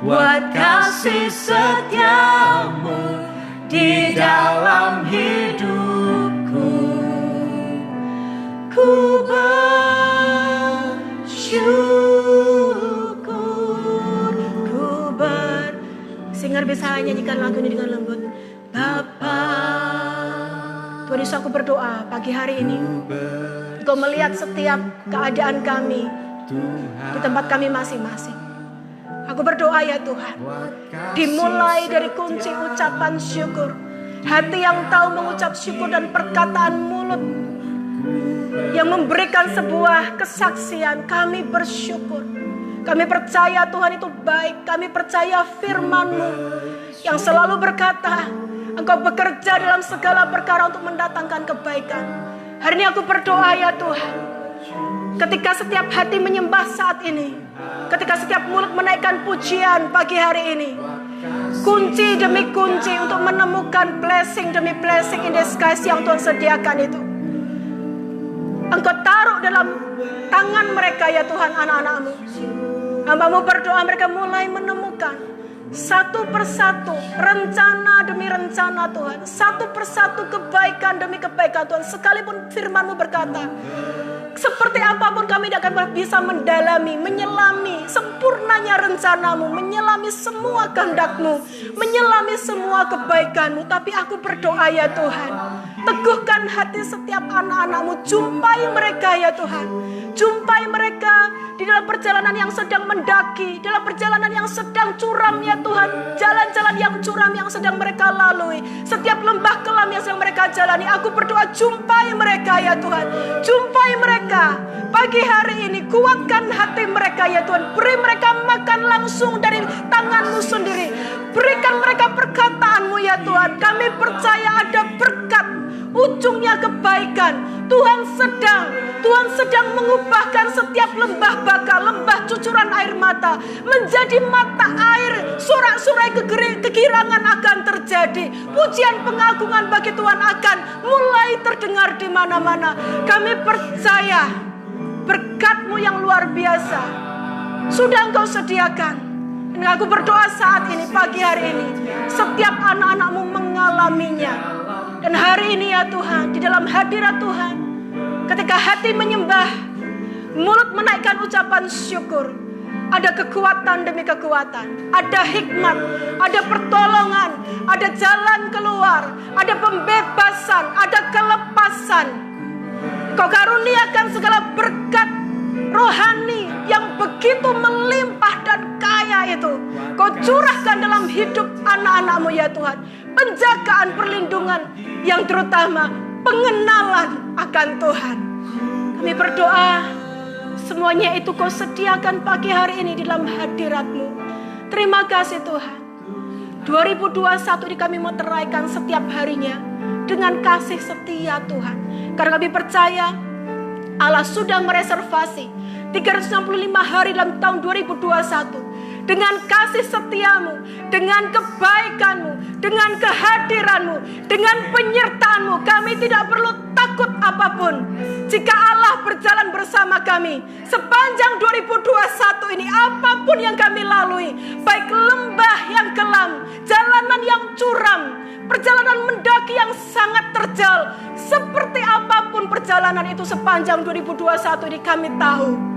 buat kasih setiamu di dalam hidupku. Ku bersyukur, Singer bisa nyanyikan lagu ini dengan lembut. Bapa, Tuhan Yesus Yesus, aku berdoa pagi hari ini Engkau melihat setiap keadaan kami di tempat kami masing-masing. Aku berdoa ya Tuhan, dimulai dari kunci ucapan syukur, hati yang tahu mengucap syukur dan perkataan mulut yang memberikan sebuah kesaksian. Kami bersyukur, kami percaya Tuhan itu baik. Kami percaya firman-Mu yang selalu berkata Engkau bekerja dalam segala perkara untuk mendatangkan kebaikan. Hari ini aku berdoa ya Tuhan, ketika setiap hati menyembah saat ini, ketika setiap mulut menaikkan pujian pagi hari ini, kunci demi kunci untuk menemukan blessing demi blessing in disguise yang Tuhan sediakan itu Engkau taruh dalam tangan mereka ya Tuhan, anak-anak-Mu. Hamba-Mu berdoa mereka mulai menemukan satu persatu rencana demi rencana Tuhan, satu persatu kebaikan demi kebaikan Tuhan. Sekalipun firman-Mu berkata, seperti apapun kami tidak akan bisa mendalami, menyelami sempurnanya rencana-Mu, menyelami semua kehendak-Mu, menyelami semua kebaikan-Mu. Tapi aku berdoa ya Tuhan, teguhkan hati setiap anak-anak-Mu. Jumpai mereka ya Tuhan, jumpai mereka di dalam perjalanan yang sedang mendaki, dalam perjalanan yang sedang curam ya Tuhan, jalan-jalan yang curam yang sedang mereka lalui, setiap lembah kelam yang sedang mereka jalani. Aku berdoa jumpai mereka ya Tuhan, jumpai mereka pagi hari ini, kuatkan hati mereka ya Tuhan, beri mereka makan langsung dari tangan-Mu sendiri, berikan mereka perkataan-Mu ya Tuhan. Kami percaya ada berkat, ujungnya kebaikan. Tuhan sedang mengubahkan setiap lembah baka, lembah cucuran air mata menjadi mata air. Sorak-sorai kegirangan akan terjadi. Pujian pengagungan bagi Tuhan akan mulai terdengar di mana-mana. Kami percaya berkat-Mu yang luar biasa sudah Engkau sediakan. Dan aku berdoa saat ini, pagi hari ini, setiap anak-anak-Mu mengalaminya. Dan hari ini ya Tuhan, di dalam hadirat Tuhan, ketika hati menyembah, mulut menaikkan ucapan syukur, ada kekuatan demi kekuatan, ada hikmat, ada pertolongan, ada jalan keluar, ada pembebasan, ada kelepasan. Kau karuniakan segala berkat rohani yang begitu melimpah dan kaya itu Kau curahkan dalam hidup anak-anak-Mu ya Tuhan. Penjagaan, perlindungan, yang terutama pengenalan akan Tuhan. Kami berdoa semuanya itu Kau sediakan pagi hari ini di dalam hadirat-Mu. Terima kasih Tuhan. 2021 ini kami mau teraikan setiap harinya dengan kasih setia Tuhan. Karena kami percaya Allah sudah mereservasi 365 hari dalam tahun 2021. Dengan kasih setiamu, dengan kebaikanmu, dengan kehadiranmu, dengan penyertaanmu, kami tidak perlu takut apapun. Jika Allah berjalan bersama kami sepanjang 2021 ini, apapun yang kami lalui, baik lembah yang kelam, jalanan yang curam, perjalanan mendaki yang sangat terjal, seperti apapun perjalanan itu sepanjang 2021 ini, kami tahu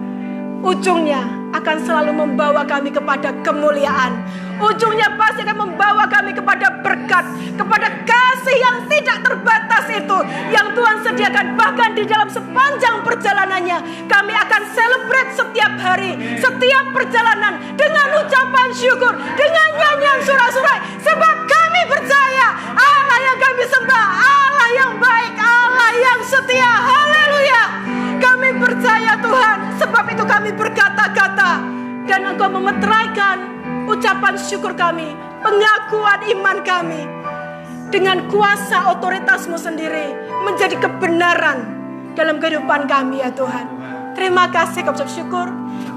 ujungnya akan selalu membawa kami kepada kemuliaan. Ujungnya pasti akan membawa kami kepada berkat, kepada kasih yang tidak terbatas itu yang Tuhan sediakan. Bahkan di dalam sepanjang perjalanannya, kami akan celebrate setiap hari, setiap perjalanan dengan ucapan syukur, dengan nyanyian sorak-sorai. Sebab kami percaya Allah yang kami sembah, Allah yang baik, Allah yang setia. Haleluya. Kami percaya Tuhan, sebab itu kami berkata-kata dan Engkau memeteraikan ucapan syukur kami, pengakuan iman kami dengan kuasa otoritas-Mu sendiri menjadi kebenaran dalam kehidupan kami ya Tuhan. Terima kasih, kami ucap syukur.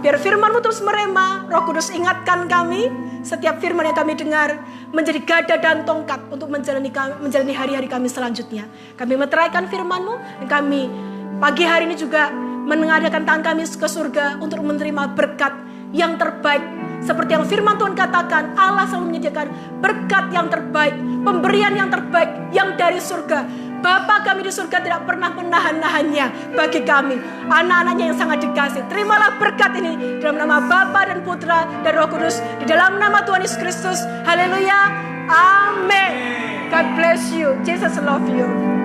Biar firman-Mu terus merema, Roh Kudus ingatkan kami, setiap firman yang kami dengar menjadi gada dan tongkat untuk menjalani hari-hari kami selanjutnya. Kami meteraikan firman-Mu dan kami pagi hari ini juga mengadakan tangan kami ke surga untuk menerima berkat yang terbaik. Seperti yang firman Tuhan katakan, Allah selalu menyediakan berkat yang terbaik, pemberian yang terbaik yang dari surga. Bapa kami di surga tidak pernah menahan-nahannya bagi kami, anak-anaknya yang sangat dikasih. Terimalah berkat ini dalam nama Bapa dan Putra dan Roh Kudus, di dalam nama Tuhan Yesus Kristus. Haleluya. Amin. God bless you. Jesus love you.